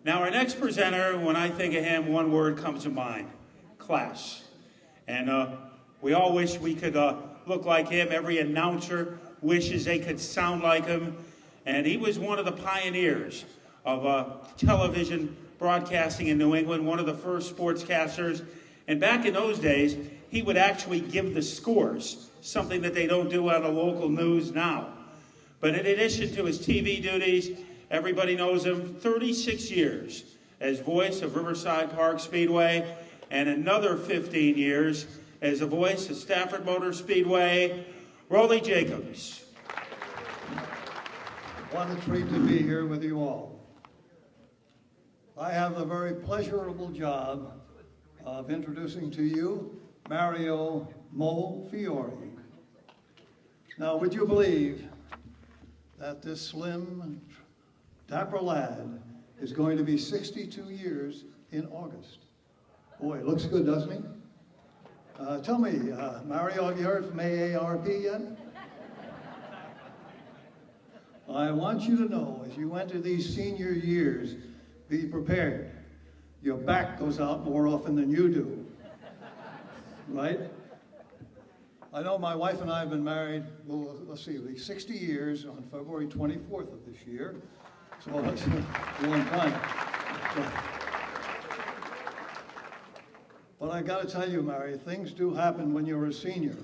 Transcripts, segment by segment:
Now, our next presenter, when I think of him, one word comes to mind: class. And we all wish we could look like him. Every announcer wishes they could sound like him. And he was one of the pioneers of television broadcasting in New England, one of the first sportscasters. And back in those days, he would actually give the scores, something that they don't do on the local news now. But in addition to his TV duties, everybody knows him, 36 years as voice of Riverside Park Speedway, and another 15 years as the voice of Stafford Motor Speedway, Rollie Jacobs. What a treat to be here with you all. I have the very pleasurable job of introducing to you Mario Mo Fiore. Now, would you believe that this slim, dapper lad is going to be 62 years in August? Boy, looks good, doesn't he? Tell me, Mario, have you heard from AARP yet? I want you to know, as you enter these senior years, be prepared. Your back goes out more often than you do, right? I know my wife and I have been married, well, let's see, 60 years on February 24th of this year. So that's a long time. But I got to tell you, Mary, things do happen when you're a senior.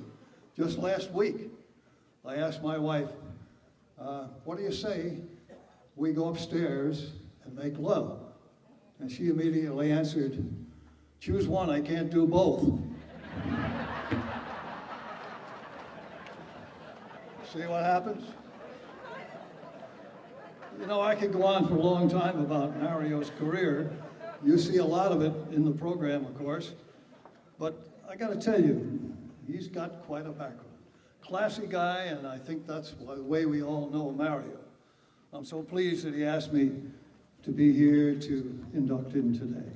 Just last week, I asked my wife, what do you say we go upstairs and make love? And she immediately answered, choose one, I can't do both. See what happens? You know, I could go on for a long time about Mario's career. You see a lot of it in the program, of course. But I got to tell you, he's got quite a background. Classy guy, and I think that's the way we all know Mario. I'm so pleased that he asked me to be here to induct him today.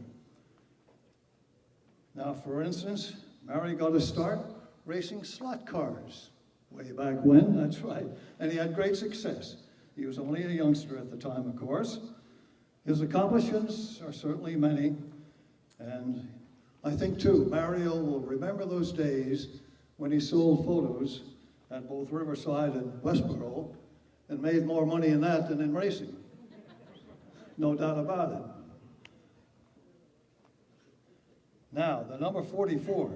Now, for instance, Mario got to start racing slot cars way back when, that's right. And he had great success. He was only a youngster at the time, of course. His accomplishments are certainly many, and I think, too, Mario will remember those days when he sold photos at both Riverside and Westboro and made more money in that than in racing. No doubt about it. Now, the number 44,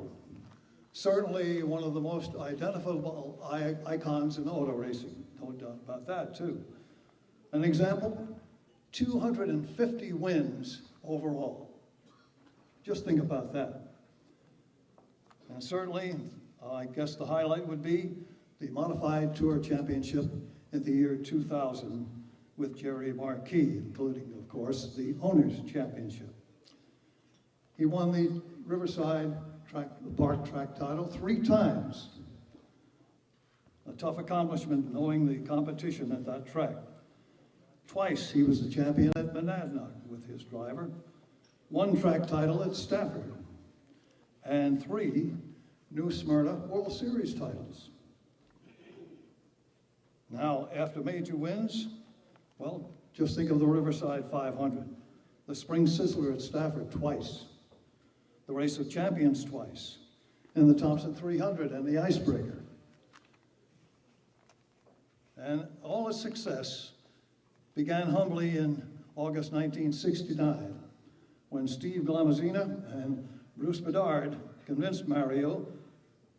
certainly one of the most identifiable icons in auto racing. No doubt about that, too. An example, 250 wins overall. Just think about that. And certainly, I guess the highlight would be the Modified Tour Championship in the year 2000 with Jerry Marquis, including, of course, the Owners' Championship. He won the Riverside Park track title 3 times. A tough accomplishment knowing the competition at that track. Twice he was the champion at Monadnock with his driver. 1 track title at Stafford. And 3 New Smyrna World Series titles. Now, after major wins, well, just think of the Riverside 500, the Spring Sizzler at Stafford twice, the Race of Champions twice, and the Thompson 300 and the Icebreaker. And all his success began humbly in August 1969, when Steve Glamazina and Bruce Bedard convinced Mario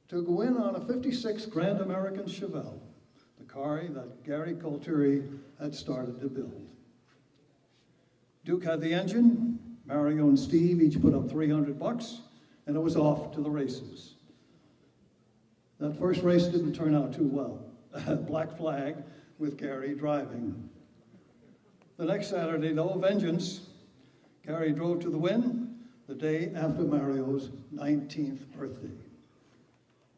to go in on a 56 Grand American Chevelle, the car that Gary Colturi had started to build. Duke had the engine, Mario and Steve each put up $300, and it was off to the races. That first race didn't turn out too well. Black flag with Gary driving. The next Saturday, though, vengeance. Gary drove to the win the day after Mario's 19th birthday.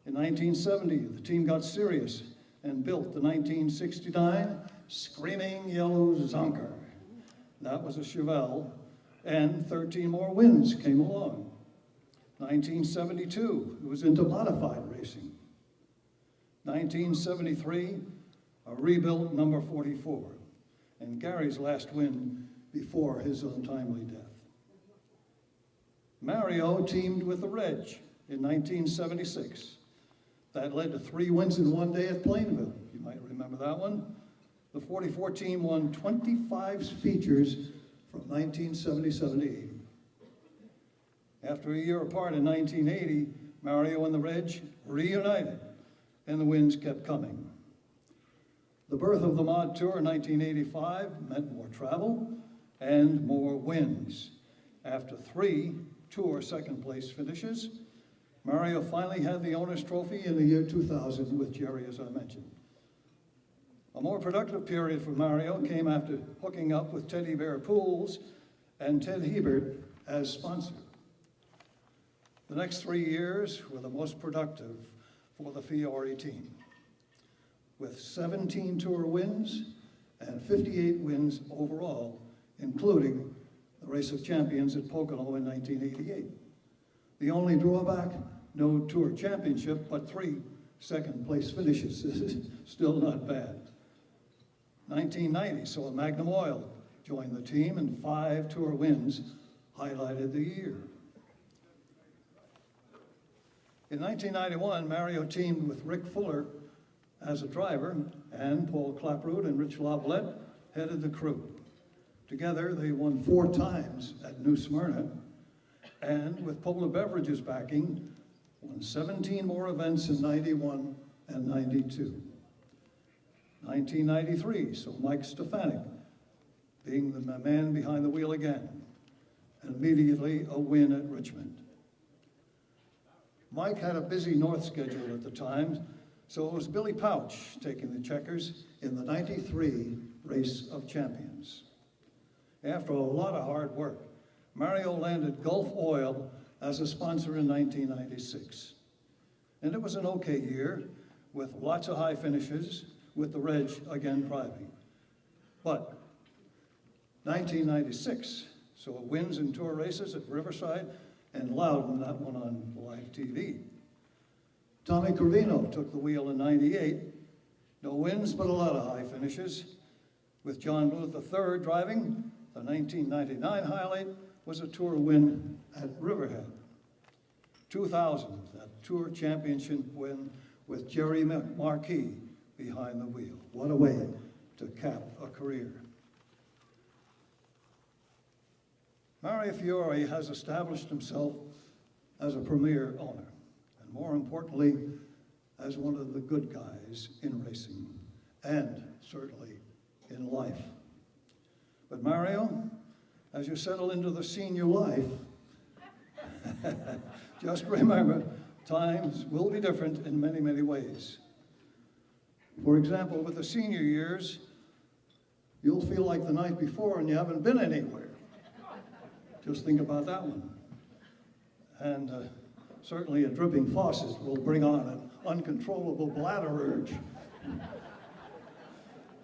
In 1970, the team got serious and built the 1969 Screaming Yellow Zonker. That was a Chevelle, and 13 more wins came along. 1972, it was into modified racing. 1973, a rebuilt number 44. And Gary's last win before his untimely death. Mario teamed with the Reg in 1976. That led to 3 wins in one day at Plainville. You might remember that one. The 44 team won 25 features from 1977 to 80. After a year apart in 1980, Mario and the Reg reunited, and the wins kept coming. The birth of the Mod Tour in 1985 meant more travel and more wins. After 3 Tour second-place finishes, Mario finally had the owner's trophy in the year 2000 with Jerry, as I mentioned. A more productive period for Mario came after hooking up with Teddy Bear Pools and Ted Hebert as sponsor. The next 3 years were the most productive for the Fiore team, with 17 Tour wins and 58 wins overall, including the Race of Champions at Pocono in 1988. The only drawback, no Tour championship, but 3 second-place finishes. Still not bad. 1990 saw Magnum Oil join the team, and 5 Tour wins highlighted the year. In 1991, Mario teamed with Rick Fuller as a driver, and Paul Claproot and Rich Lavalette headed the crew. Together, they won 4 times at New Smyrna, and with Polar Beverages backing, won 17 more events in 91 and 92. 1993 saw Mike Stefanik being the man behind the wheel again, and immediately a win at Richmond. Mike had a busy North schedule at the time, so it was Billy Pouch taking the checkers in the 93 Race of Champions. After a lot of hard work, Mario landed Gulf Oil as a sponsor in 1996. And it was an okay year with lots of high finishes, with the Reg again driving. But 1996 saw wins in Tour races at Riverside and Loudon, that one on live TV. Tommy Corvino took the wheel in 98. No wins, but a lot of high finishes. With John Bluth III driving, the 1999 highlight was a Tour win at Riverhead. 2000, that Tour championship win with Jerry Marquis behind the wheel. What a way to cap a career. Mario Fiore has established himself as a premier owner, and more importantly, as one of the good guys in racing, and certainly in life. But Mario, as you settle into the senior life, just remember, times will be different in many, many ways. For example, with the senior years, you'll feel like the night before and you haven't been anywhere. Just think about that one. And certainly a dripping faucet will bring on an uncontrollable bladder urge.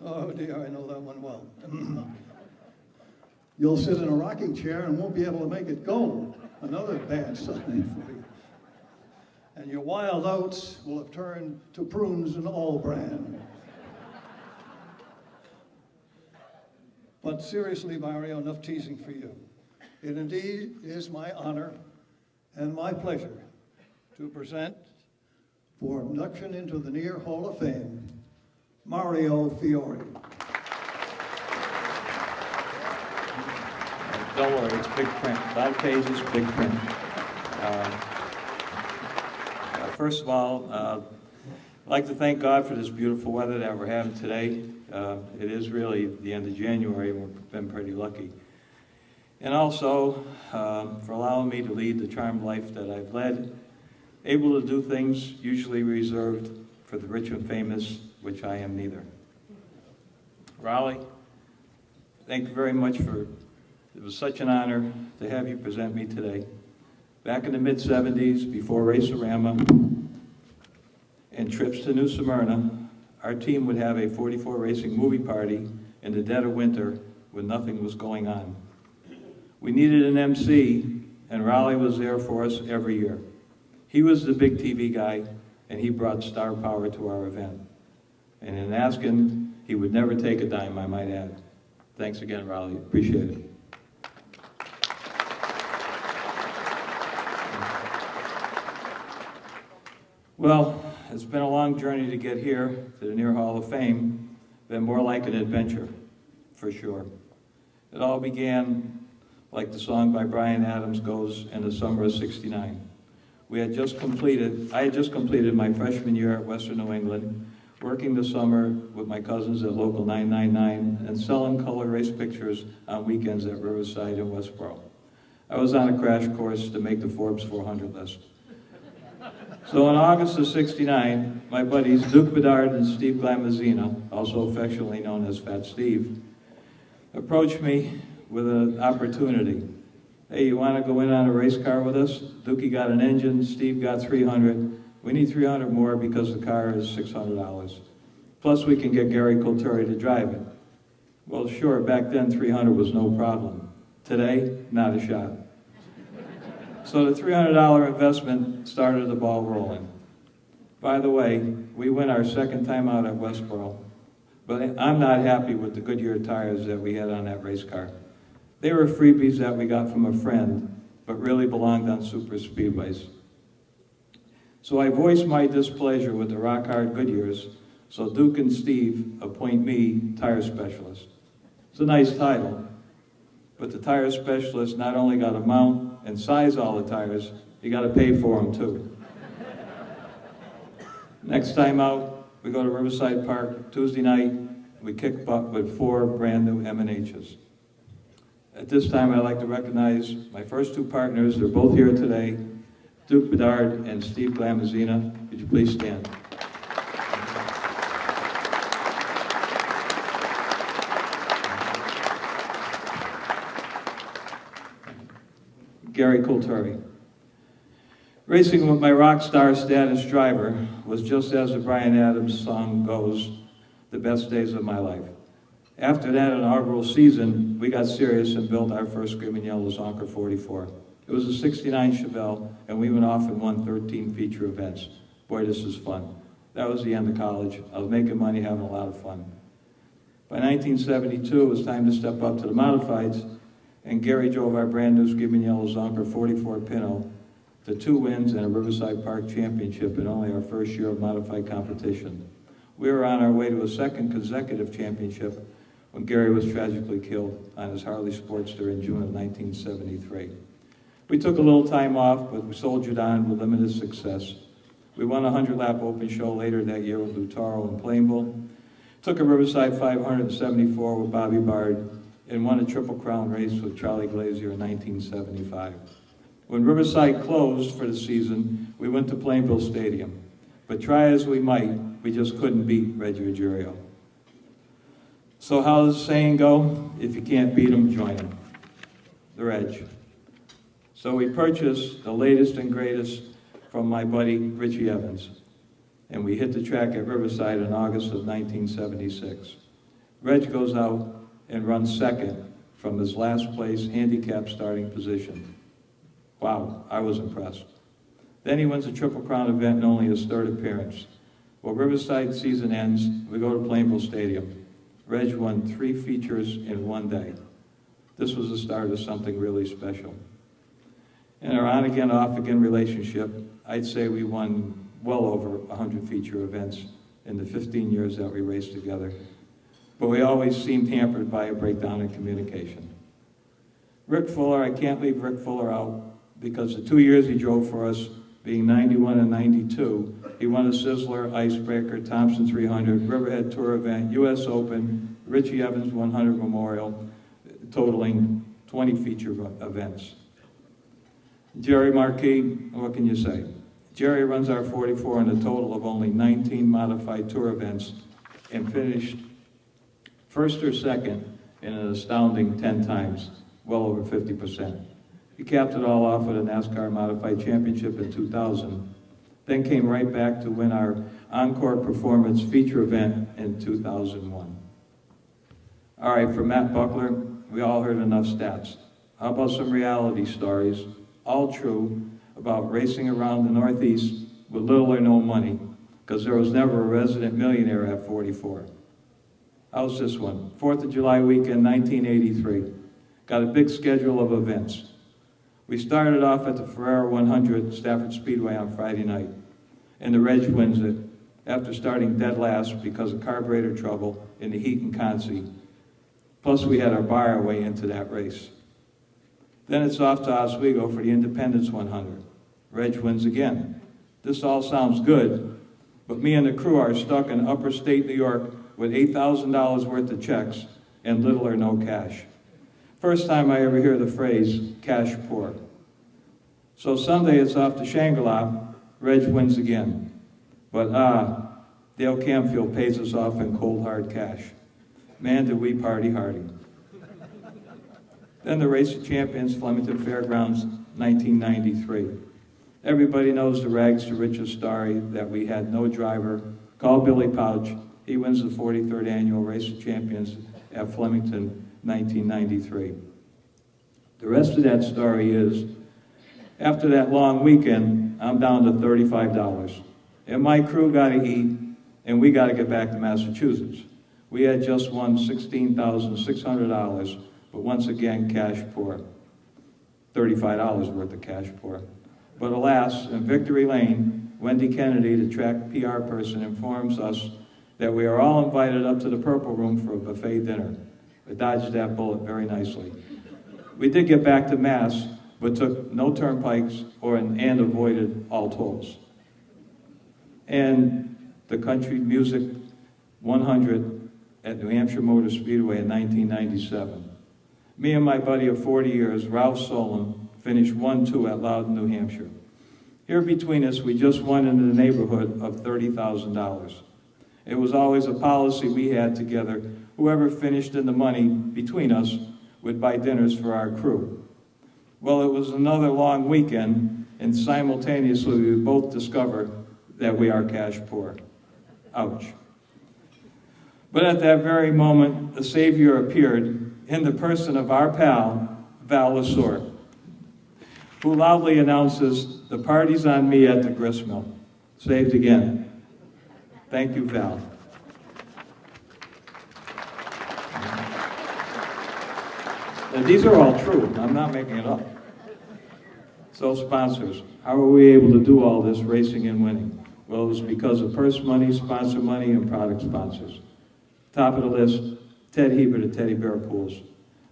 Oh dear, I know that one well. You'll sit in a rocking chair and won't be able to make it go. Another bad sign for you. And your wild oats will have turned to prunes and all brand. But seriously, Mario, enough teasing for you. It indeed is my honor and my pleasure to present, for induction into the Near Hall of Fame, Mario Fiore. Don't worry, it's big print. 5 pages, big print. First of all, I'd like to thank God for this beautiful weather that we're having today. It is really the end of January. We've been pretty lucky. And also for allowing me to lead the charmed life that I've led, able to do things usually reserved for the rich and famous, which I am neither. Raleigh, thank you very much for, it was such an honor to have you present me today. Back in the mid-'70s, before Racerama and trips to New Smyrna, our team would have a 44 racing movie party in the dead of winter when nothing was going on. We needed an MC, and Raleigh was there for us every year. He was the big TV guy, and he brought star power to our event. And in asking, he would never take a dime, I might add. Thanks again, Raleigh. Appreciate it. Well, it's been a long journey to get here to the Near Hall of Fame. Been more like an adventure, for sure. It all began, like the song by Bryan Adams goes, in the summer of '69. I had just completed my freshman year at Western New England, working the summer with my cousins at Local 999 and selling color race pictures on weekends at Riverside and Westboro. I was on a crash course to make the Forbes 400 list. So in August of '69, my buddies Duke Bedard and Steve Glamazina, also affectionately known as Fat Steve, approached me with an opportunity. Hey, you want to go in on a race car with us? Dookie got an engine, Steve got 300. We need 300 more because the car is $600. Plus we can get Gary Colturi to drive it. Well, sure, back then 300 was no problem. Today, not a shot. So the $300 investment started the ball rolling. By the way, we went our second time out at Westboro, but I'm not happy with the Goodyear tires that we had on that race car. They were freebies that we got from a friend, but really belonged on super speedways. So I voiced my displeasure with the rock-hard Goodyears, so Duke and Steve appoint me tire specialist. It's a nice title, but the tire specialist not only got to mount and size all the tires, you got to pay for them too. Next time out, we go to Riverside Park Tuesday night. We kick butt with 4 brand new M&Hs. At this time, I'd like to recognize my first 2 partners. They're both here today, Duke Bedard and Steve Glamazina. Could you please stand? Gary Colturi. Racing with my rock star status driver was, just as the Bryan Adams song goes, the best days of my life. After that inaugural season, we got serious and built our first Screaming Yellow Zonker 44. It was a '69 Chevelle, and we went off and won 13 feature events. Boy, this is fun. That was the end of college. I was making money, having a lot of fun. By 1972, it was time to step up to the modifieds, and Gary drove our brand new Screaming Yellow Zonker 44 Pinto to 2 wins and a Riverside Park championship in only our first year of modified competition. We were on our way to a second consecutive championship when Gary was tragically killed on his Harley Sportster in June of 1973. We took a little time off, but we soldiered on with limited success. We won a 100-lap open show later that year with Lutaro in Plainville, took a Riverside 574 with Bobby Bard, and won a Triple Crown race with Charlie Glazier in 1975. When Riverside closed for the season, we went to Plainville Stadium. But try as we might, we just couldn't beat Reggie Ruggiero. So how does the saying go? If you can't beat them, join them. The Reg. So we purchased the latest and greatest from my buddy Richie Evans, and we hit the track at Riverside in August of 1976. Reg goes out and runs second from his last place handicap starting position. Wow, I was impressed. Then he wins a Triple Crown event in only his 3rd appearance. Well, Riverside season ends, we go to Plainville Stadium. Reg won 3 features in 1 day. This was the start of something really special. In our on-again, off-again relationship, I'd say we won well over 100 feature events in the 15 years that we raced together. But we always seemed hampered by a breakdown in communication. Rick Fuller, I can't leave Rick Fuller out because the 2 years he drove for us, being 91 and 92, he won a Sizzler, Icebreaker, Thompson 300, Riverhead Tour event, US Open, Richie Evans 100 Memorial, totaling 20 feature events. Jerry Marquis, what can you say? Jerry runs our 44 in a total of only 19 modified tour events and finished 1st or 2nd in an astounding 10 times, well over 50%. He capped it all off with a NASCAR Modified Championship in 2000, then came right back to win our Encore Performance feature event in 2001. All right, for Matt Buckler, we all heard enough stats. How about some reality stories, all true, about racing around the Northeast with little or no money, because there was never a resident millionaire at 44. How's this one? 4th of July weekend, 1983. Got a big schedule of events. We started off at the Ferrara 100 Stafford Speedway on Friday night, and the Reg wins it after starting dead last because of carburetor trouble in the heat and consi. Plus, we had our bar our way into that race. Then it's off to Oswego for the Independence 100. Reg wins again. This all sounds good, but me and the crew are stuck in upper state New York with $8,000 worth of checks and little or no cash. First time I ever hear the phrase, cash poor. So Sunday it's off to Shangri-La, Reg wins again. But Dale Camfield pays us off in cold hard cash. Man, did we party hardy. Then the Race of Champions, Flemington Fairgrounds, 1993. Everybody knows the rags to riches story that we had no driver. Call Billy Pouch. He wins the 43rd annual Race of Champions at Flemington, 1993. The rest of that story is, after that long weekend, I'm down to $35. And my crew got to eat, and we got to get back to Massachusetts. We had just won $16,600, but once again, cash poor. $35 worth of cash poor. But alas, in Victory Lane, Wendy Kennedy, the track PR person, informs us that we are all invited up to the Purple Room for a buffet dinner. I dodged that bullet very nicely. We did get back to Mass, but took no turnpikes and avoided all tolls. And the Country Music 100 at New Hampshire Motor Speedway in 1997. Me and my buddy of 40 years, Ralph Solon, finished 1-2 at Loudon, New Hampshire. Here between us, we just won into the neighborhood of $30,000. It was always a policy we had together. Whoever finished in the money between us would buy dinners for our crew. Well, it was another long weekend, and simultaneously we both discovered that we are cash poor. Ouch. But at that very moment, the Savior appeared in the person of our pal, Val Lasore, who loudly announces, "The party's on me at the gristmill." Saved again. Thank you, Val. And these are all true. I'm not making it up. So sponsors, how are we able to do all this racing and winning? Well, it was because of purse money, sponsor money, and product sponsors. Top of the list, Ted Hebert at Teddy Bear Pools.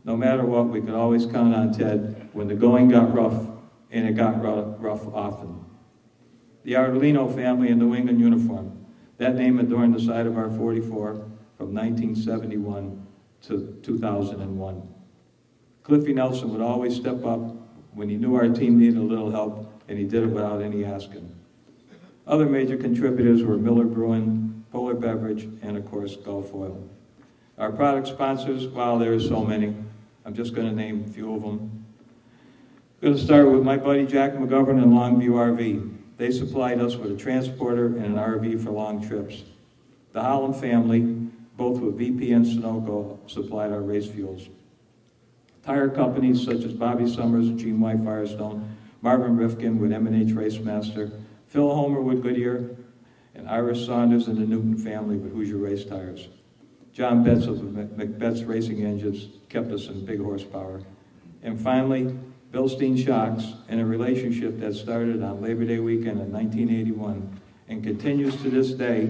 No matter what, we could always count on Ted when the going got rough, and it got rough often. The Ardolino family in New England uniform. That name adorned the side of our 44 from 1971 to 2001. Cliffy Nelson would always step up when he knew our team needed a little help, and he did it without any asking. Other major contributors were Miller Brewing, Polar Beverage, and of course, Gulf Oil. Our product sponsors, wow, there are so many. I'm just going to name a few of them. I'm going to start with my buddy Jack McGovern and Longview RV. They supplied us with a transporter and an RV for long trips. The Holland family, both with VP and Sunoco, supplied our race fuels. Tire companies such as Bobby Summers, Gene White Firestone, Marvin Rifkin with M&H Racemaster, Phil Homer with Goodyear, and Irish Saunders and the Newton family with Hoosier Race Tires. John Betts of McBetts Racing Engines kept us in big horsepower. And finally, Bilstein Shocks, in a relationship that started on Labor Day weekend in 1981 and continues to this day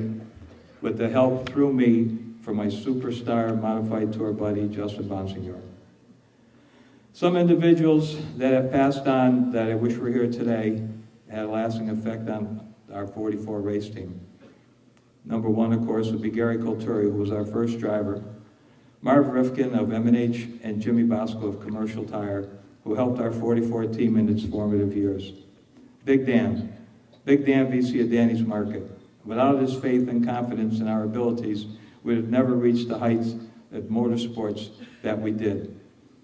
with the help through me from my superstar modified tour buddy, Justin Bonsignor. Some individuals that have passed on that I wish were here today had a lasting effect on our 44 race team. Number one, of course, would be Gary Colturi, who was our first driver, Marv Rifkin of M&H, and Jimmy Bosco of Commercial Tire, who helped our 44 team in its formative years. Big Dan VC of Danny's Market. Without his faith and confidence in our abilities, we'd have never reached the heights of motorsports that we did.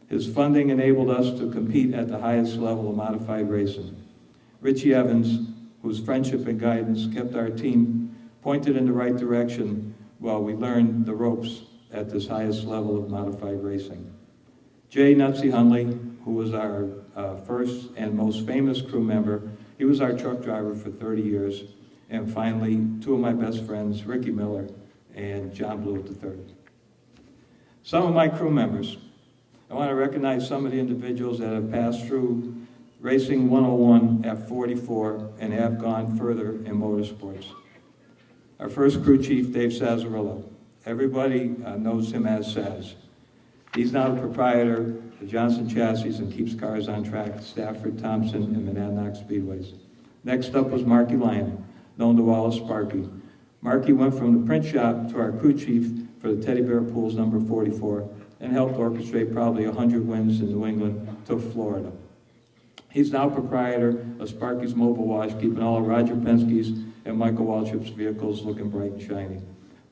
His funding enabled us to compete at the highest level of modified racing. Richie Evans, whose friendship and guidance kept our team pointed in the right direction while we learned the ropes at this highest level of modified racing. Jay Nutsy Hunley, who was our first and most famous crew member. He was our truck driver for 30 years. And finally, two of my best friends, Ricky Miller and John Blewett III. Some of my crew members. I want to recognize some of the individuals that have passed through Racing 101 at 44 and have gone further in motorsports. Our first crew chief, Dave Sazarillo. Everybody knows him as Saz. He's now the proprietor of Johnson Chassis and keeps cars on track at Stafford, Thompson, and Monadnock Speedways. Next up was Marky Lyon, known to all as Sparky. Marky went from the print shop to our crew chief for the Teddy Bear Pools number 44 and helped orchestrate probably 100 wins in New England to Florida. He's now proprietor of Sparky's Mobile Wash, keeping all of Roger Penske's and Michael Waltrip's vehicles looking bright and shiny.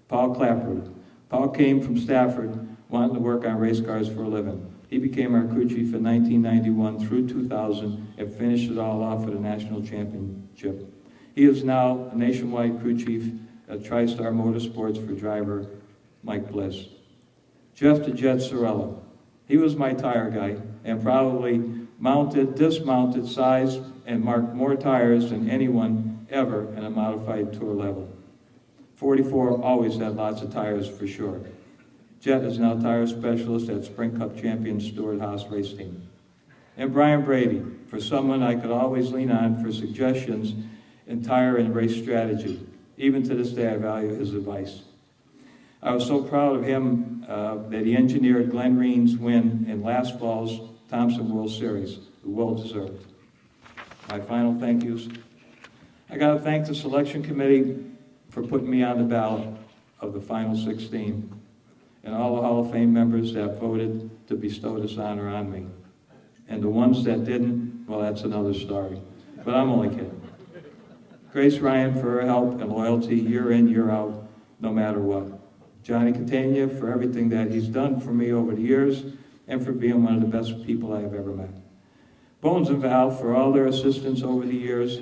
Paul Clapper. Paul came from Stafford, wanting to work on race cars for a living. He became our crew chief in 1991 through 2000 and finished it all off at a national championship. He is now a nationwide crew chief at TriStar Motorsports for driver Mike Bliss. Jeff the Jet Sorello. He was my tire guy and probably mounted, dismounted, sized, and marked more tires than anyone ever in a modified tour level. 44 always had lots of tires for sure. Jet is now tire specialist at Sprint Cup champion Stuart Haas race team. And Brian Brady, for someone I could always lean on for suggestions in tire and race strategy. Even to this day, I value his advice. I was so proud of him that he engineered Glenn Reen's win in last fall's Thompson World Series, well deserved. My final thank yous. I got to thank the selection committee for putting me on the ballot of the final 16, and all the Hall of Fame members that voted to bestow this honor on me. And the ones that didn't, well, that's another story. But I'm only kidding. Grace Ryan for her help and loyalty year in, year out, no matter what. Johnny Catania for everything that he's done for me over the years and for being one of the best people I have ever met. Bones and Val for all their assistance over the years,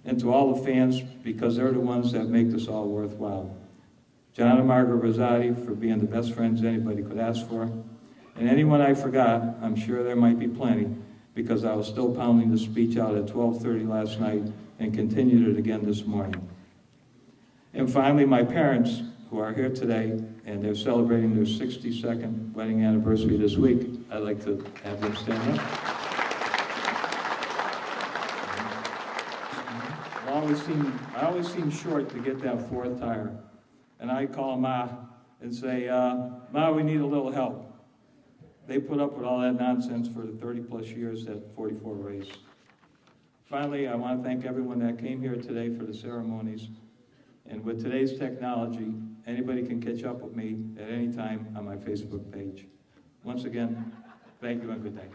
and to all the fans because they're the ones that make this all worthwhile. John and Margaret Rosati for being the best friends anybody could ask for. And anyone I forgot, I'm sure there might be plenty, because I was still pounding the speech out at 12:30 last night and continued it again this morning. And finally, my parents, who are here today, and they're celebrating their 62nd wedding anniversary this week. I'd like to have them stand up. I always seem short to get that fourth tire. And I call Ma and say, Ma, we need a little help. They put up with all that nonsense for the 30-plus years that 44 race. Finally, I want to thank everyone that came here today for the ceremonies. And with today's technology, anybody can catch up with me at any time on my Facebook page. Once again, thank you and good day.